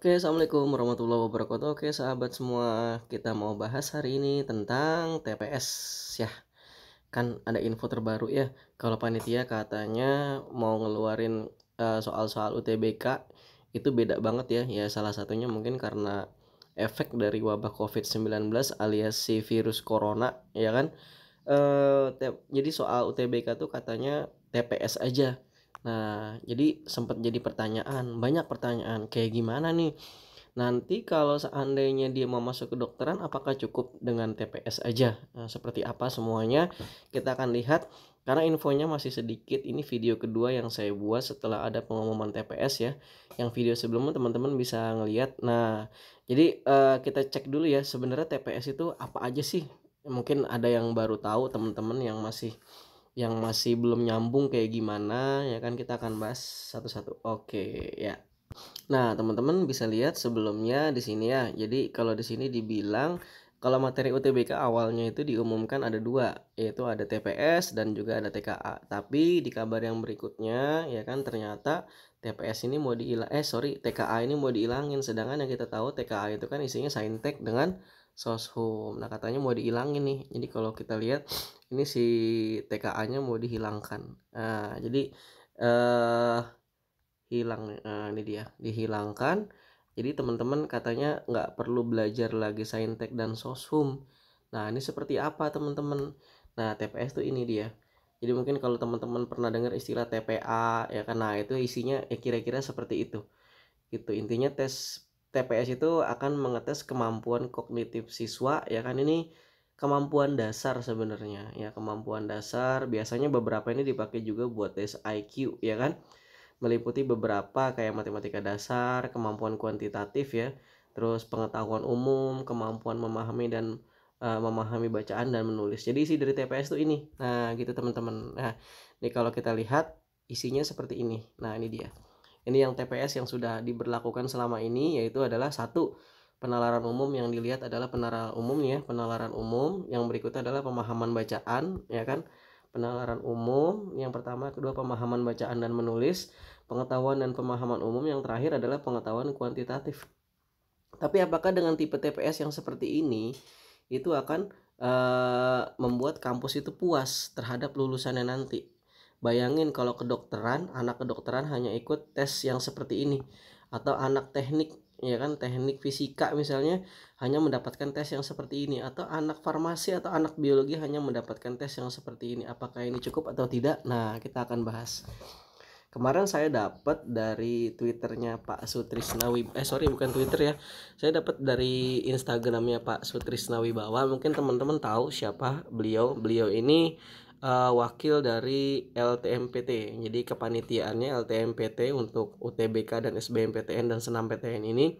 Oke, assalamualaikum warahmatullahi wabarakatuh. Oke, sahabat semua, kita mau bahas hari ini tentang TPS ya. Kan ada info terbaru ya, kalau panitia katanya mau ngeluarin soal-soal UTBK itu beda banget ya. Ya salah satunya mungkin karena efek dari wabah COVID-19 alias si virus corona ya kan. Jadi soal UTBK tuh katanya TPS aja. Nah, jadi sempat jadi pertanyaan, banyak pertanyaan kayak gimana nih? Nanti kalau seandainya dia mau masuk kedokteran, apakah cukup dengan TPS aja? Nah, seperti apa semuanya kita akan lihat karena infonya masih sedikit. Ini video kedua yang saya buat setelah ada pengumuman TPS ya. Yang video sebelumnya teman-teman bisa ngelihat. Nah, jadi kita cek dulu ya sebenarnya TPS itu apa aja sih? Mungkin ada yang baru tahu teman-teman yang masih belum nyambung kayak gimana ya kan, kita akan bahas satu-satu. Oke, ya. Nah, teman-teman bisa lihat sebelumnya di sini ya. Jadi kalau di sini dibilang kalau materi UTBK awalnya itu diumumkan ada dua, yaitu ada TPS dan juga ada TKA. Tapi di kabar yang berikutnya ya kan ternyata TPS ini mau TKA ini mau dihilangin. Sedangkan yang kita tahu TKA itu kan isinya Saintek dengan Soshum. Nah, katanya mau dihilangin nih. Jadi kalau kita lihat ini si TKA-nya mau dihilangkan. Nah, jadi eh ini dia dihilangkan. Jadi teman-teman katanya nggak perlu belajar lagi Saintek dan Soshum. Nah, ini seperti apa teman-teman? Nah, TPS tuh ini dia. Jadi mungkin kalau teman-teman pernah dengar istilah TPA ya kan, nah itu isinya ya kira-kira seperti itu. Gitu intinya. Tes TPS itu akan mengetes kemampuan kognitif siswa ya kan. Ini kemampuan dasar sebenarnya ya, kemampuan dasar. Biasanya beberapa ini dipakai juga buat tes IQ ya kan, meliputi beberapa kayak matematika dasar, kemampuan kuantitatif ya, terus pengetahuan umum, kemampuan memahami dan memahami bacaan dan menulis. Jadi isi dari TPS tuh ini. Nah, gitu teman-teman. Nah, ini kalau kita lihat isinya seperti ini. Nah, ini dia. Ini yang TPS yang sudah diberlakukan selama ini, yaitu adalah satu, penalaran umum. Yang dilihat adalah penalaran umum ya, penalaran umum. Yang berikutnya adalah pemahaman bacaan ya kan. Penalaran umum yang pertama, kedua pemahaman bacaan dan menulis, pengetahuan dan pemahaman umum, yang terakhir adalah pengetahuan kuantitatif. Tapi apakah dengan tipe TPS yang seperti ini itu akan membuat kampus itu puas terhadap lulusannya nanti? Bayangin kalau kedokteran, anak kedokteran hanya ikut tes yang seperti ini, atau anak teknik ya kan, teknik fisika misalnya hanya mendapatkan tes yang seperti ini, atau anak farmasi atau anak biologi hanya mendapatkan tes yang seperti ini. Apakah ini cukup atau tidak? Nah, kita akan bahas. Kemarin saya dapat dari Twitternya Pak Sutrisnawi, bukan Twitter ya, saya dapat dari Instagramnya Pak Sutrisnawi Bawa. Mungkin teman-teman tahu siapa beliau. Beliau ini wakil dari LTMPT. Jadi kepanitiaannya LTMPT untuk UTBK dan SBMPTN dan Senam PTN ini.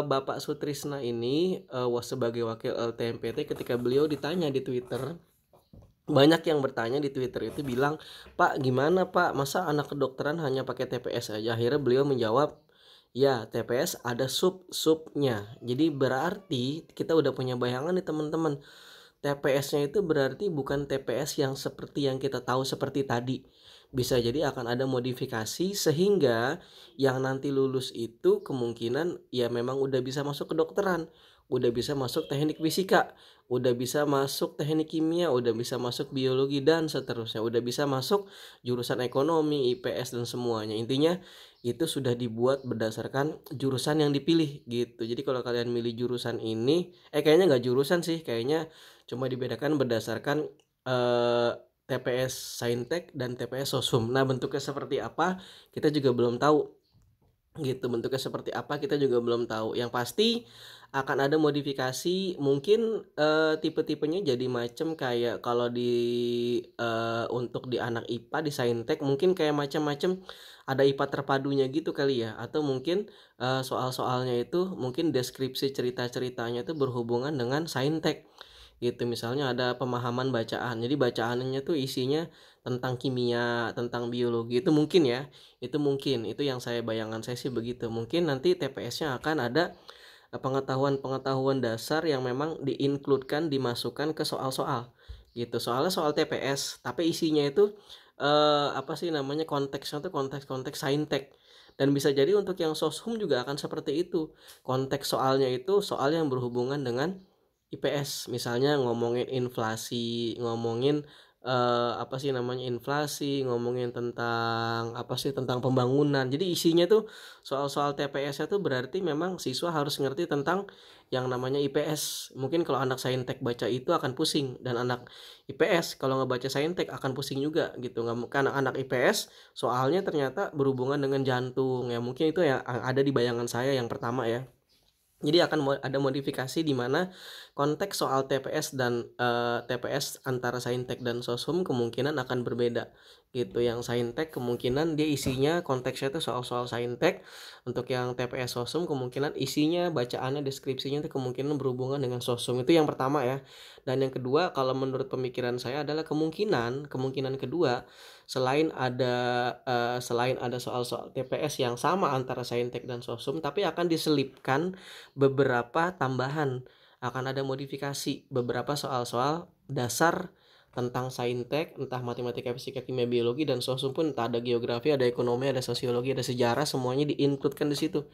Bapak Sutrisna ini sebagai wakil LTMPT, ketika beliau ditanya di Twitter, banyak yang bertanya di Twitter itu bilang, "Pak, gimana Pak? Masa anak kedokteran hanya pakai TPS aja?" Akhirnya beliau menjawab, "Ya, TPS ada sub-subnya." Jadi berarti kita udah punya bayangan nih teman-teman. TPS-nya itu berarti bukan TPS yang seperti yang kita tahu seperti tadi. Bisa jadi akan ada modifikasi sehingga yang nanti lulus itu kemungkinan ya memang udah bisa masuk kedokteran, udah bisa masuk teknik fisika, udah bisa masuk teknik kimia, udah bisa masuk biologi dan seterusnya, udah bisa masuk jurusan ekonomi, IPS dan semuanya. Intinya itu sudah dibuat berdasarkan jurusan yang dipilih gitu. Jadi kalau kalian milih jurusan ini, kayaknya nggak jurusan sih, kayaknya cuma dibedakan berdasarkan TPS Saintek dan TPS Sosum. Nah, bentuknya seperti apa kita juga belum tahu gitu. Bentuknya seperti apa kita juga belum tahu. Yang pasti akan ada modifikasi, mungkin tipe-tipenya jadi macam kayak kalau di untuk di anak IPA di Saintek mungkin kayak macam-macam, ada IPA terpadunya gitu kali ya, atau mungkin soal-soalnya itu mungkin deskripsi cerita-ceritanya itu berhubungan dengan Saintek gitu. Misalnya ada pemahaman bacaan, jadi bacaannya tuh isinya tentang kimia, tentang biologi, itu mungkin ya, itu yang saya bayangan saya sih begitu. Mungkin nanti TPS-nya akan ada pengetahuan-pengetahuan dasar yang memang diinkludkan, dimasukkan ke soal-soal gitu. Soalnya soal TPS tapi isinya itu apa sih namanya, konteksnya tuh konteks-konteks saintek. Dan bisa jadi untuk yang soshum juga akan seperti itu. Konteks soalnya itu soal yang berhubungan dengan IPS. Misalnya ngomongin inflasi, ngomongin apa sih namanya inflasi, ngomongin tentang apa sih tentang pembangunan. Jadi isinya tuh soal-soal TPS-nya tuh berarti memang siswa harus ngerti tentang yang namanya IPS. Mungkin kalau anak saintek baca itu akan pusing, dan anak IPS kalau ngebaca saintek akan pusing juga gitu. Nggak, karena anak IPS soalnya ternyata berhubungan dengan jantung ya, mungkin itu ya ada di bayangan saya yang pertama ya. Jadi akan ada modifikasi di mana konteks soal TPS dan TPS antara saintek dan soshum kemungkinan akan berbeda gitu. Yang saintek kemungkinan dia isinya konteksnya itu soal-soal saintek. Untuk yang TPS soshum kemungkinan isinya bacaannya deskripsinya itu kemungkinan berhubungan dengan soshum. Itu yang pertama ya. Dan yang kedua, kalau menurut pemikiran saya adalah kemungkinan kedua, selain ada soal-soal TPS yang sama antara saintek dan soshum, tapi akan diselipkan beberapa tambahan, akan ada modifikasi beberapa soal-soal dasar tentang saintek, entah matematika, fisika, kimia, biologi, dan soshum pun entah ada geografi, ada ekonomi, ada sosiologi, ada sejarah, semuanya di-includekan di situ.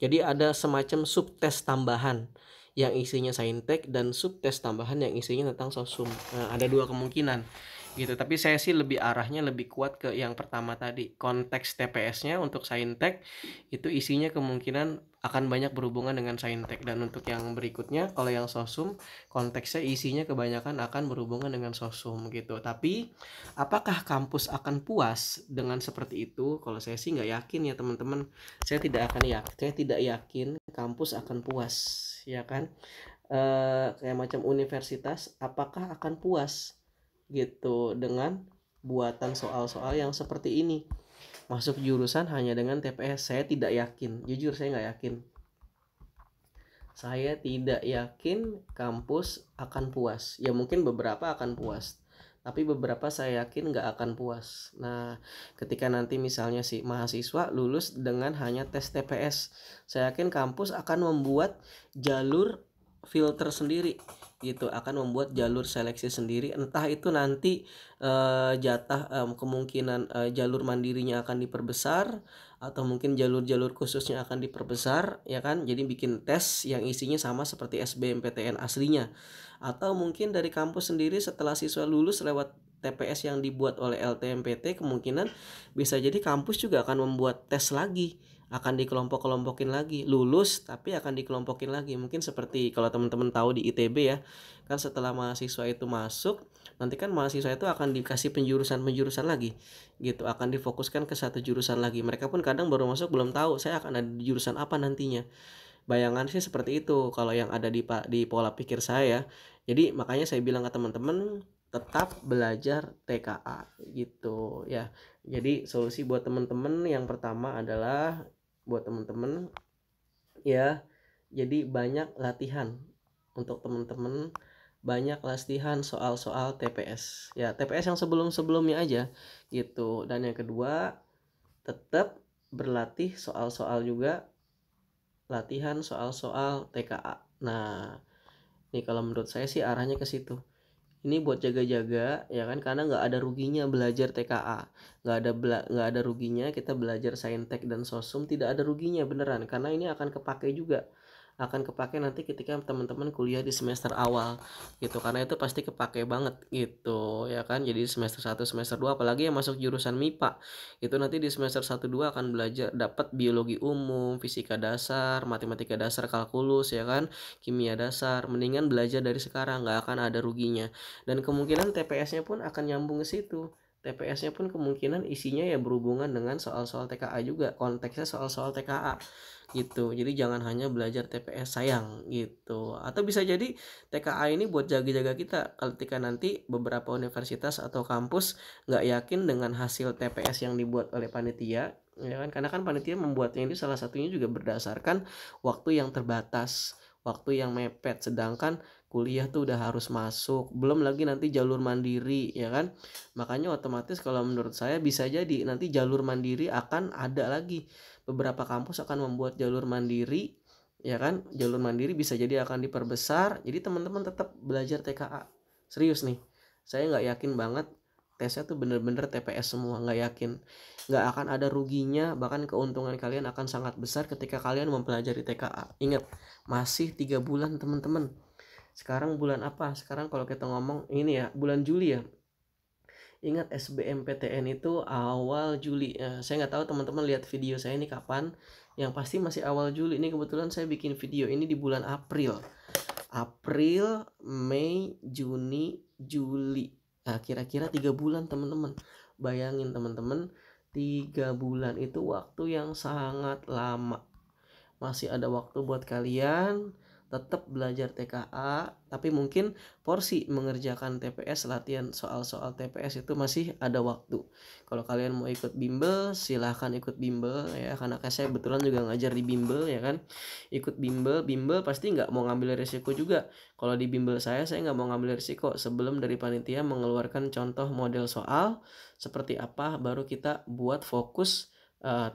Jadi ada semacam subtes tambahan yang isinya saintek dan subtes tambahan yang isinya tentang soshum. Nah, ada dua kemungkinan gitu, tapi saya sih lebih arahnya lebih kuat ke yang pertama tadi. Konteks TPS-nya untuk saintek itu isinya kemungkinan akan banyak berhubungan dengan saintek, dan untuk yang berikutnya kalau yang soshum konteksnya isinya kebanyakan akan berhubungan dengan soshum gitu. Tapi apakah kampus akan puas dengan seperti itu? Kalau saya sih nggak yakin ya teman-teman. Saya tidak yakin kampus akan puas, ya kan? Kayak macam universitas, apakah akan puas gitu dengan buatan soal-soal yang seperti ini? Masuk jurusan hanya dengan TPS, saya tidak yakin. Jujur saya nggak yakin. Saya tidak yakin kampus akan puas. Ya mungkin beberapa akan puas, tapi beberapa saya yakin nggak akan puas. Nah, ketika nanti misalnya si mahasiswa lulus dengan hanya tes TPS, saya yakin kampus akan membuat jalur filter sendiri gitu, akan membuat jalur seleksi sendiri. Entah itu nanti kemungkinan jalur mandirinya akan diperbesar, atau mungkin jalur-jalur khususnya akan diperbesar, ya kan? Jadi bikin tes yang isinya sama seperti SBMPTN aslinya. Atau mungkin dari kampus sendiri setelah siswa lulus lewat TPS yang dibuat oleh LTMPT, kemungkinan bisa jadi kampus juga akan membuat tes lagi, akan dikelompok-kelompokin lagi, lulus tapi akan dikelompokin lagi. Mungkin seperti kalau teman-teman tahu di ITB ya, kan setelah mahasiswa itu masuk, nanti kan mahasiswa itu akan dikasih penjurusan-penjurusan lagi gitu, akan difokuskan ke satu jurusan lagi. Mereka pun kadang baru masuk belum tahu saya akan ada di jurusan apa nantinya. Bayangan sih seperti itu kalau yang ada di pola pikir saya. Jadi makanya saya bilang ke teman-teman tetap belajar TKA gitu ya. Jadi solusi buat teman-teman yang pertama adalah buat teman-teman ya, jadi banyak latihan untuk teman-teman, banyak latihan soal-soal TPS ya, TPS yang sebelum-sebelumnya aja gitu. Dan yang kedua, tetap berlatih soal-soal juga, latihan soal-soal TKA. Nah, ini kalau menurut saya sih arahnya ke situ. Ini buat jaga-jaga ya kan, karena nggak ada ruginya belajar TKA, nggak ada ruginya kita belajar saintek dan soshum, tidak ada ruginya beneran, karena ini akan kepake juga, akan kepake nanti ketika teman-teman kuliah di semester awal gitu, karena itu pasti kepake banget gitu ya kan. Jadi semester 1 semester 2 apalagi yang masuk jurusan MIPA itu nanti di semester 1 2 akan belajar dapat biologi umum, fisika dasar, matematika dasar, kalkulus ya kan, kimia dasar. Mendingan belajar dari sekarang, nggak akan ada ruginya. Dan kemungkinan TPS-nya pun akan nyambung ke situ. TPS-nya pun kemungkinan isinya ya berhubungan dengan soal-soal TKA juga, konteksnya soal-soal TKA gitu. Jadi jangan hanya belajar TPS sayang gitu. Atau bisa jadi TKA ini buat jaga-jaga kita ketika nanti beberapa universitas atau kampus nggak yakin dengan hasil TPS yang dibuat oleh panitia, ya kan? Karena kan panitia membuatnya ini salah satunya juga berdasarkan waktu yang terbatas, waktu yang mepet, sedangkan kuliah tuh udah harus masuk, belum lagi nanti jalur mandiri ya kan. Makanya otomatis kalau menurut saya bisa jadi nanti jalur mandiri akan ada lagi, beberapa kampus akan membuat jalur mandiri ya kan. Jalur mandiri bisa jadi akan diperbesar, jadi teman-teman tetap belajar TKA. Serius nih, saya nggak yakin banget tesnya tuh bener-bener TPS semua, nggak yakin. Nggak akan ada ruginya, bahkan keuntungan kalian akan sangat besar ketika kalian mempelajari TKA. Ingat, masih 3 bulan teman-teman. Sekarang bulan apa? Sekarang kalau kita ngomong ini ya, bulan Juli ya. Ingat SBMPTN itu awal Juli. Saya nggak tahu teman-teman lihat video saya ini kapan. Yang pasti masih awal Juli. Ini kebetulan saya bikin video ini di bulan April. April, Mei, Juni, Juli. Nah, kira-kira 3 bulan teman-teman. Bayangin teman-teman, 3 bulan itu waktu yang sangat lama. Masih ada waktu buat kalian tetap belajar TKA, tapi mungkin porsi mengerjakan TPS, latihan soal-soal TPS itu masih ada waktu. Kalau kalian mau ikut bimbel, silahkan ikut bimbel ya, karena saya kebetulan juga ngajar di bimbel ya kan. Ikut bimbel pasti nggak mau ngambil risiko juga. Kalau di bimbel saya nggak mau ngambil risiko sebelum dari panitia mengeluarkan contoh model soal seperti apa, baru kita buat fokus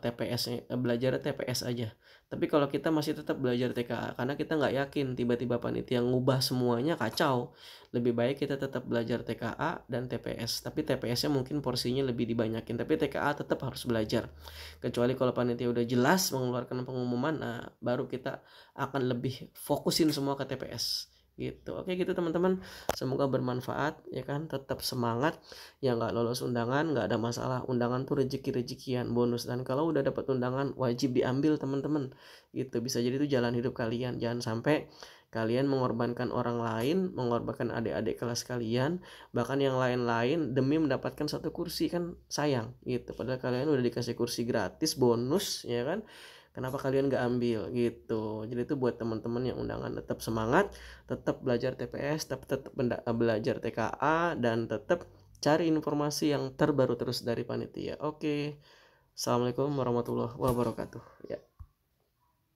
TPS, belajar TPS aja. Tapi kalau kita masih tetap belajar TKA, karena kita nggak yakin tiba-tiba panitia ngubah semuanya kacau. Lebih baik kita tetap belajar TKA dan TPS. Tapi TPS-nya mungkin porsinya lebih dibanyakin. Tapi TKA tetap harus belajar. Kecuali kalau panitia udah jelas mengeluarkan pengumuman, nah baru kita akan lebih fokusin semua ke TPS. Gitu. Oke gitu teman-teman, semoga bermanfaat ya kan. Tetap semangat. Yang nggak lolos undangan nggak ada masalah, undangan tuh rezeki-rezekian bonus, dan kalau udah dapat undangan wajib diambil teman-teman. Gitu, bisa jadi itu jalan hidup kalian. Jangan sampai kalian mengorbankan orang lain, mengorbankan adik-adik kelas kalian, bahkan yang lain-lain demi mendapatkan satu kursi, kan sayang gitu. Padahal kalian udah dikasih kursi gratis bonus ya kan. Kenapa kalian gak ambil gitu. Jadi itu buat teman-teman yang undangan, tetap semangat, tetap belajar TPS, tetap belajar TKA, dan tetap cari informasi yang terbaru terus dari panitia. Oke. Assalamualaikum warahmatullahi wabarakatuh. Ya.